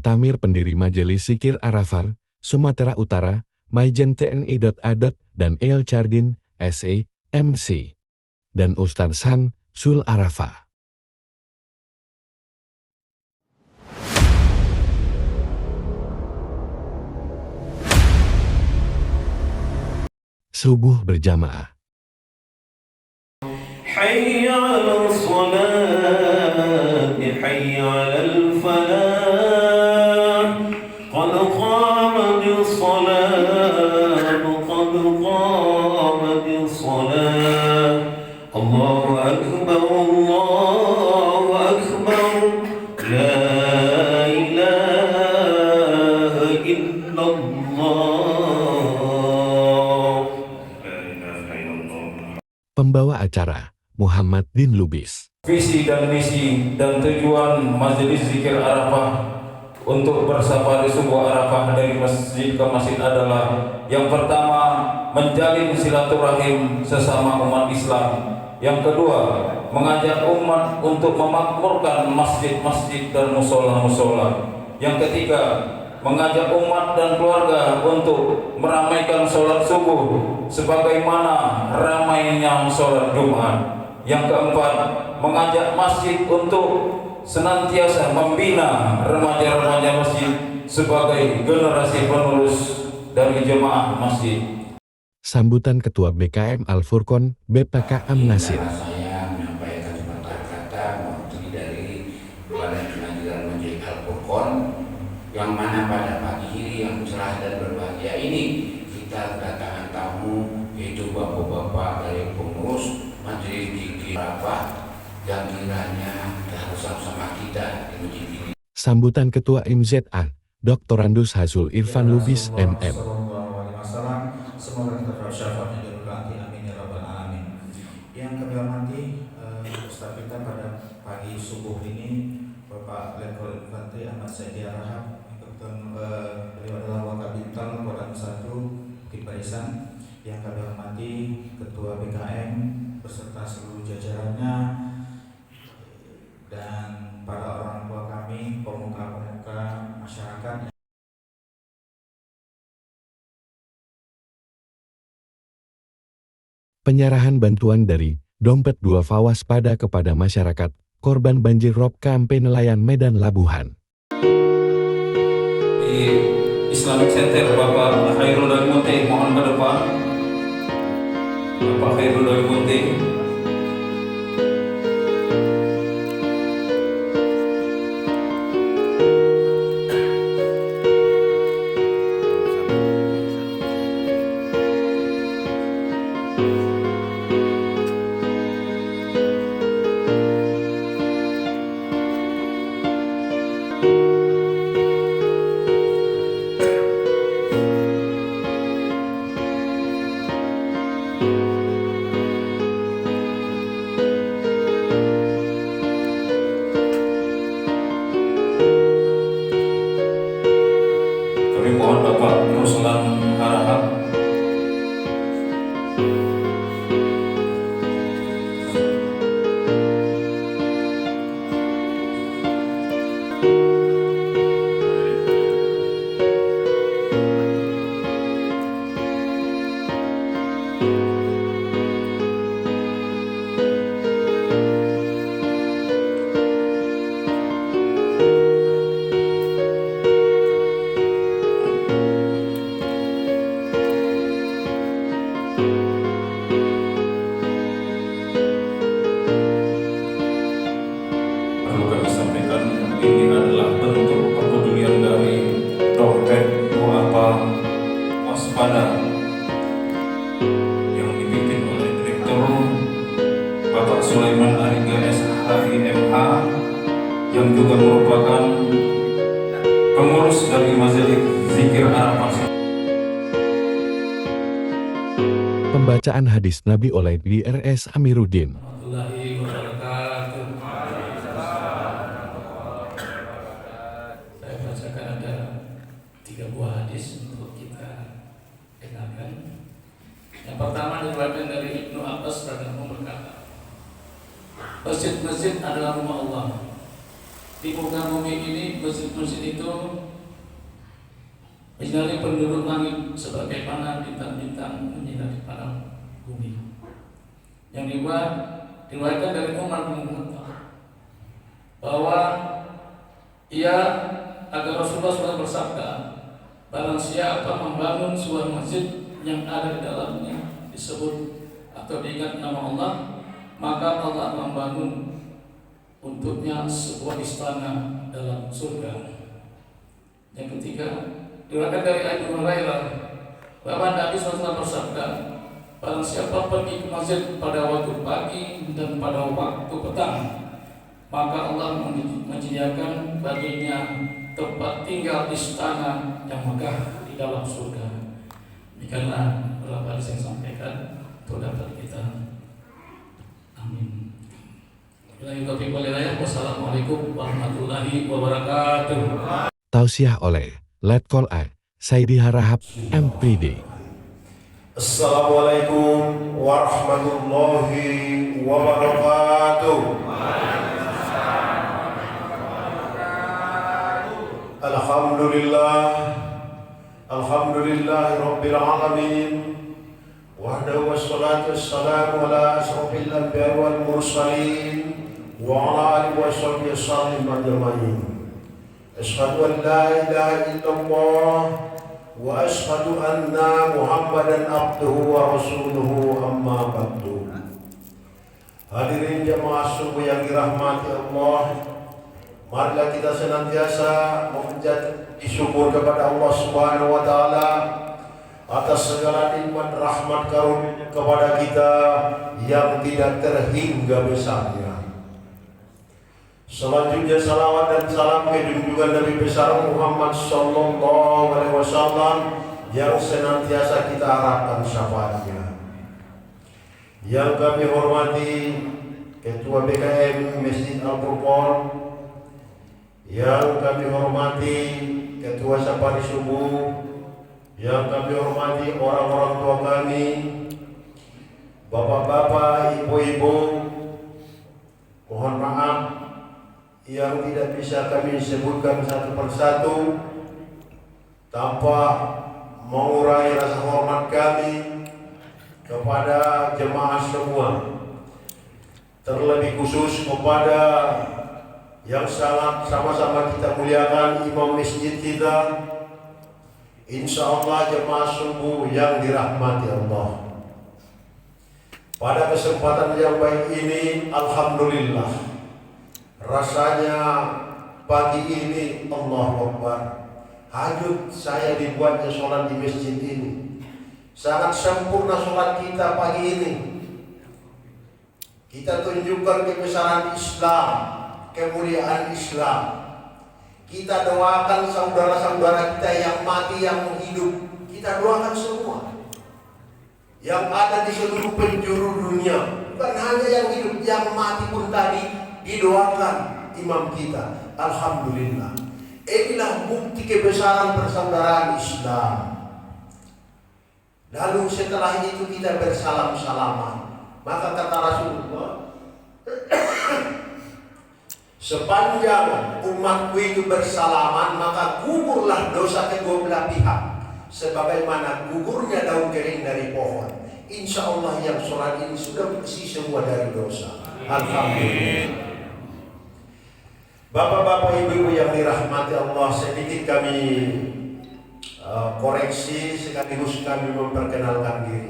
Tamir pendiri Majelis Zikir Arafah, Sumatera Utara, Maijen TNI. Adat dan El Chardin, SE, MC. Dan Ustadz San, Sul Arafah. Subuh berjamaah. Hayya 'alal shalah, hayya 'alal falah, qad qamatis shalah, qad qamatis shalah. Allahu akbar, Allahu akbar, la ilaha illallah. Pembawa acara, Muhammad Din Lubis. Visi dan misi dan tujuan Majelis Zikir Arafah untuk bersafari subuh Arafah dari masjid ke masjid adalah: yang pertama, menjalin silaturahim sesama umat Islam; yang kedua, mengajak umat untuk memakmurkan masjid-masjid dan musola-musola; yang ketiga, mengajak umat dan keluarga untuk meramaikan sholat subuh sebagaimana ramainya sholat Jumat; yang keempat, mengajak masjid untuk senantiasa membina remaja-remaja masjid sebagai generasi penerus dari jemaah masjid. Sambutan Ketua BKM Al-Furqon, BPK Nasir. Saya menyampaikan sepatah kata mewakili dari Badan Pengadilan Masjid Al-Furqon, yang mana pada pagi ini yang cerah dan berbahagia ini kita kedatangan tamu, yaitu bapak-bapak dari pengurus Majelis Zikir Arafah yang kiranya harus sama-sama kita di masjid ini. Sambutan Ketua MZA, Dr. Randus Hazul Irfan Lubis, MM. Semoga kita bersyafaat menjadi berkati, amin ya rabbal alamin. Yang kami hormati Ustaz kita pada pagi subuh ini, Bapak Letkol Infantri Ahmad Saidi Arahab. Beliau adalah Wakabintal Kodam 1 Bukit Barisan. Yang kami hormati Ketua BKM beserta seluruh jajarannya, dan para orang tua kami, pemuka-pemuka masyarakat. Penyerahan bantuan dari Dompet Duafa Waspada kepada masyarakat korban banjir rob KMP Nelayan Medan Labuhan. Di Islamic Center Bapak Khairul Dalimunti, mohon ke depan. Bapak Khairul Dalimunti. Kami mohon Bapak Ruslan Harahap. Perlu kami sampaikan, ini adalah bentuk kepedulian dari Dompet Duafa Waspada yang dipimpin oleh Direktur Bapak Sulaiman Ariga SHI MH, yang juga merupakan pengurus dari Majelis Zikir Arafah. Pembacaan hadis Nabi oleh DRS Amiruddin. Warahmatullahi wabarakatuh. Saya bacakan ada 3 buah hadis untuk kita dengarkan. Yang pertama diriwayatkan dari Ibnu Abbas radhiyallahu anhu berkata, masjid-masjid adalah rumah Allah. di muka bumi ini, masjid-masjid itu menyinari penduduk langit sebagaimana bintang-bintang menyinari pada bumi. Yang diriwayatkan dari Umar bin Khattab bahwa ia agar Rasulullah SAW bersabda, barang siapa membangun sebuah masjid yang ada di dalamnya disebut atau diingat nama Allah, maka Allah membangun untuknya sebuah istana dalam surga. Yang ketiga, diriwayatkan dari Abu Hurairah bahwa Nabi SAW bersabda, barang siapa pergi ke masjid pada waktu pagi dan pada waktu petang, maka Allah menyediakan baginya tempat tinggal istana yang megah di dalam surga. Demikianlah beberapa hadis yang sampaikan untuk dapat kita. Amin. Wassalamualaikum warahmatullahi wabarakatuh. Tausiah oleh Letkol A. Saidi Harahap, MPD. Assalamualaikum warahmatullahi wabarakatuh. Alhamdulillah Rabbil Alamin. Wahdahu wassalatu wassalamu ala asrofil anbiya wal mursalin wa ala alihi wa sahbihi wasallam ajma'in. Asyhadu an la ilaha illallah wa asyhadu anna Muhammadan abduhu wa rasuluhu, amma ba'du. Hadirin jemaah subuh yang dirahmati Allah, marilah kita senantiasa memanjat syukur kepada Allah Subhanahu wa taala atas segala nikmat rahmat karunia kepada kita yang tidak terhingga besarnya. Selanjutnya salawat dan salam ke junjungan Nabi besar Muhammad sallallahu alaihi wasallam yang senantiasa kita harapkan syafaatnya. Yang kami hormati Ketua BKM Masjid Al-Furqan, yang kami hormati Ketua Safari Subuh, yang kami hormati orang-orang tua kami, bapak-bapak, ibu-ibu, mohon maaf yang tidak bisa kami sebutkan satu persatu tanpa mengurai rasa hormat kami kepada jemaah semua, terlebih khusus kepada yang sangat sama-sama kita muliakan imam masjid kita. Insya Allah jemaah subuh yang dirahmati Allah. Pada kesempatan yang baik ini, alhamdulillah, rasanya pagi ini Allahu Akbar, hajut saya dibuatnya sholat di masjid ini. Sangat sempurna sholat kita pagi ini. Kita tunjukkan kebesaran Islam, kemuliaan Islam. Kita doakan saudara-saudara kita yang mati, yang hidup. Kita doakan semua yang ada di seluruh penjuru dunia. Bukan hanya yang hidup, yang mati pun tadi didoakan imam kita. Alhamdulillah. Inilah bukti kebesaran persaudaraan Islam. Lalu setelah itu kita bersalam-salaman. Maka kata Rasulullah, sepanjang umatku itu bersalaman, maka gugurlah dosa kedua belah pihak, sebagaimana gugurnya daun kering dari pohon. Insya Allah yang sholat ini sudah bersih semua dari dosa. Alhamdulillah. Bapak-bapak, ibu-ibu yang dirahmati Allah, sedikit kami koreksi sekaligus kami memperkenalkan diri.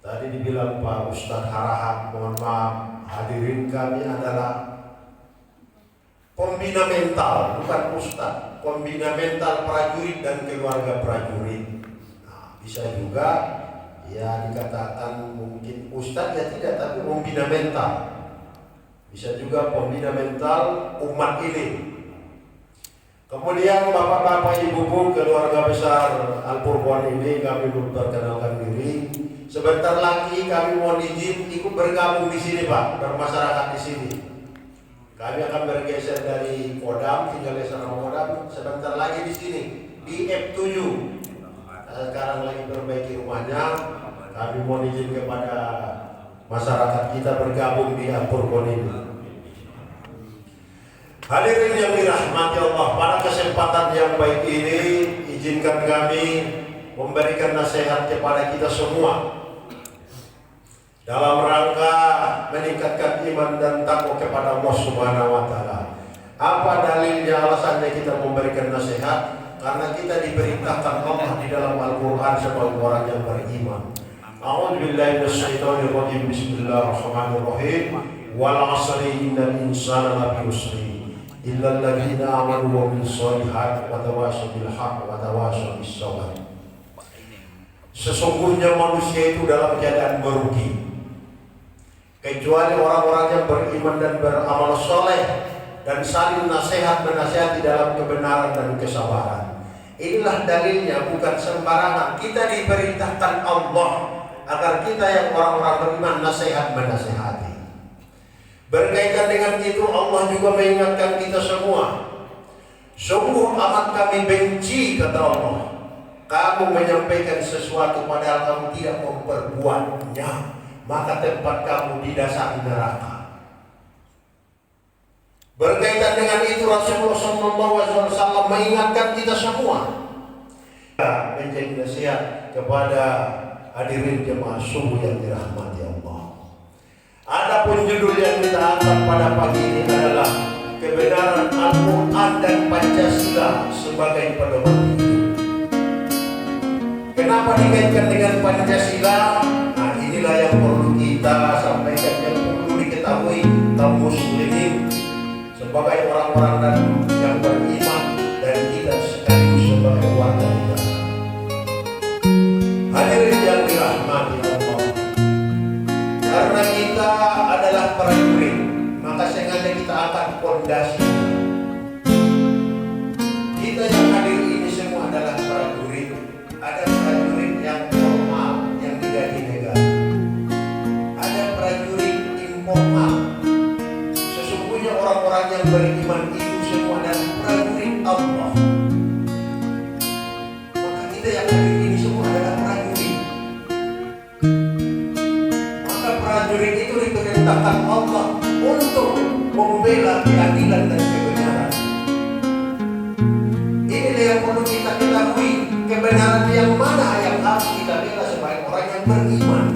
Tadi dibilang Pak Ustadz Harahap, mohon maaf, hadirin kami adalah pembina mental, bukan ustadz, pembina mental prajurit dan keluarga prajurit. Nah, bisa juga ya dikatakan mungkin ustadz ya tidak, tapi pembina mental. Bisa juga pembina mental umat ini. Kemudian bapak-bapak, ibu-ibu, keluarga besar Al-Furqan ini kami memperkenalkan diri. Sebentar lagi kami mohon izin ikut bergabung di sini Pak, bermasyarakat di sini. Kami akan bergeser dari Kodam, tinggal di sana Kodam, sebentar lagi di sini di F7. Sekarang lagi perbaiki rumahnya. Kami mohon izin kepada masyarakat kita bergabung di Al-Furqan ini. Hadirin yang dirahmati Allah, pada kesempatan yang baik ini izinkan kami memberikan nasihat kepada kita semua dalam rangka meningkatkan iman dan takwa kepada Allah Subhanahu wa taala. Apa dalilnya, alasannya kita memberikan nasihat? Karena kita diperintahkan Allah di dalam Al-Qur'an sebagai orang yang beriman. A'udzubillahi minasyaitonir rajim. Bismillahirrahmanirrahim. Wal 'asri innal insana lafi khusr illa alladziina aamanu wa 'amilus shalihaati wa tawassaw bil haqqi wa tawassaw bis sabr. Sesungguhnya manusia itu dalam keadaan merugi, kecuali orang-orang yang beriman dan beramal soleh dan saling nasihat menasihati dalam kebenaran dan kesabaran. Inilah dalilnya, bukan sembarangan. Kita diperintahkan Allah agar kita yang orang-orang beriman nasihat menasihati. Berkaitan dengan itu, Allah juga mengingatkan kita semua. Sungguh amat kami benci, kata Allah, kamu menyampaikan sesuatu padahal kamu tidak memperbuatnya, maka tempat kamu di dasar neraka. Berkaitan dengan itu, Rasulullah SAW mengingatkan kita semua menjadi nasihat kepada hadirin jemaah subuh yang dirahmati Allah. Adapun judul yang kita angkat pada pagi ini adalah kebenaran Al-Quran dan Pancasila sebagai pedoman hidup. Kenapa dikaitkan dengan Pancasila? Nah, inilah yang perlu kita sampaikan, yang perlu diketahui kaum muslimin sebagai orang-orang yang beriman dan kita sekaligus sebagai warga negara. Hadirin yang dirahmati Allah, karena kita adalah prajurit, maka sengaja kita akan pondasi. Kita yang hadir ini semua adalah prajurit. Ada prajurit yang formal yang digaji negara, ada prajurit informal. Sesungguhnya orang-orang yang beriman itu semua adalah prajurit Allah. Maka kita yang hadir ini semua adalah prajurit. Maka prajurit itu diperintahkan Allah untuk membela keadilan dan kebenaran. Ini yang perlu kita ketahui, kebenaran yang mana yang harus kita bela sebagai orang yang beriman.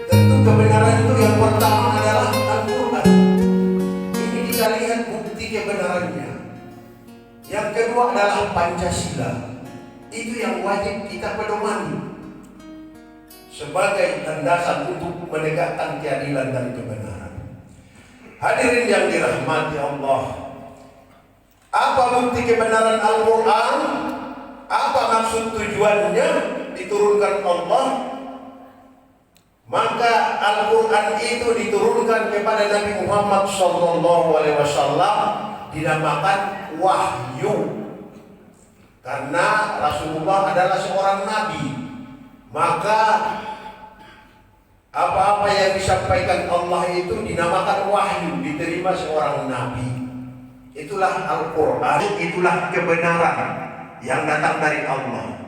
Tentu kebenaran itu yang pertama adalah Al-Quran. Ini kita lihat bukti kebenarannya. Yang kedua adalah Pancasila. Itu yang wajib kita pedomani sebagai landasan untuk menegakkan keadilan dan kebenaran. Hadirin yang dirahmati Allah, apa bukti kebenaran Al-Quran? Apa maksud tujuannya diturunkan Allah? Maka Al-Quran itu diturunkan kepada Nabi Muhammad SAW, dinamakan wahyu, karena Rasulullah adalah seorang nabi. Maka apa-apa yang disampaikan Allah itu dinamakan wahyu, diterima seorang nabi. Itulah Al-Quran, itulah kebenaran yang datang dari Allah.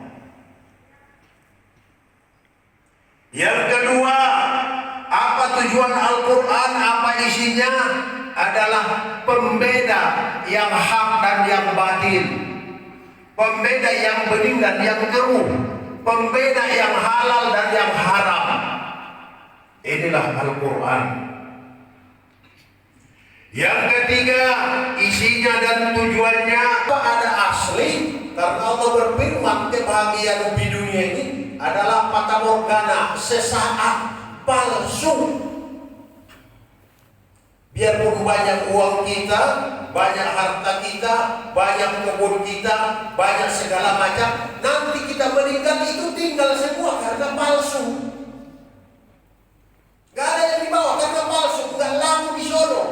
Yang kedua, apa tujuan Al-Quran, apa isinya? Adalah pembeda yang hak dan yang batil, pembeda yang bening dan yang keruh, pembeda yang halal dan yang haram. Inilah Al-Quran. Yang ketiga, isinya dan tujuannya ada asli, karena Allah berfirman kebahagiaan di dunia ini adalah fata morgana, sesaat, palsu. Biarpun banyak uang kita, banyak harta kita, banyak kebun kita, banyak segala macam, nanti kita meninggal itu tinggal semua karena palsu. Gak ada yang dibawa karena palsu, gak laku di sono.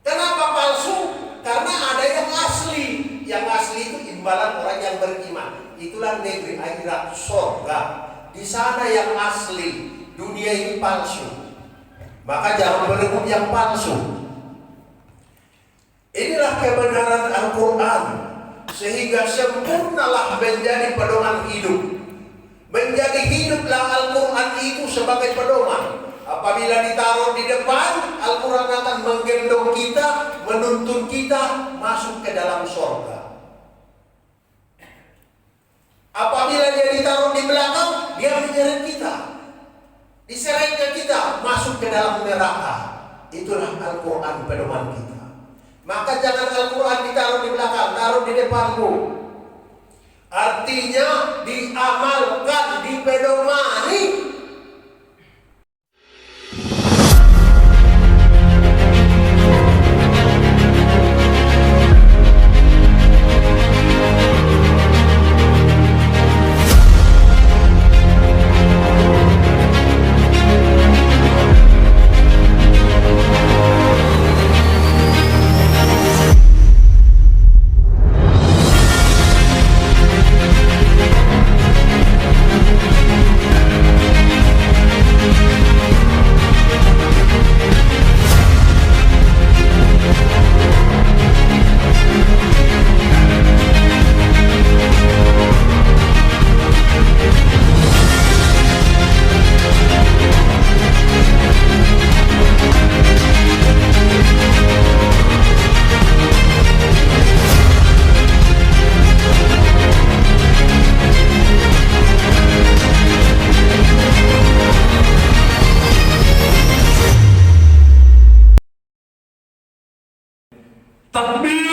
Kenapa palsu? Karena ada yang asli. Yang asli itu imbalan orang yang beriman. Itulah negeri akhirat, surga. Di sana yang asli. Dunia ini palsu. Maka jangan berebut yang palsu. Inilah kebenaran Al-Quran. Sehingga sempurnalah menjadi pedoman hidup. Menjadi hiduplah Al-Quran itu sebagai pedoman. Apabila ditaruh di depan, Al-Quran akan menuntun kita masuk ke dalam surga. Apabila dia ditaruh di belakang, dia menyeret kita, diseretnya kita masuk ke dalam neraka. Itulah Al-Quran pedoman kita. Maka jangan Al-Quran ditaruh di belakang, taruh di depanmu. Artinya diamalkan, dipedomani. Takbir.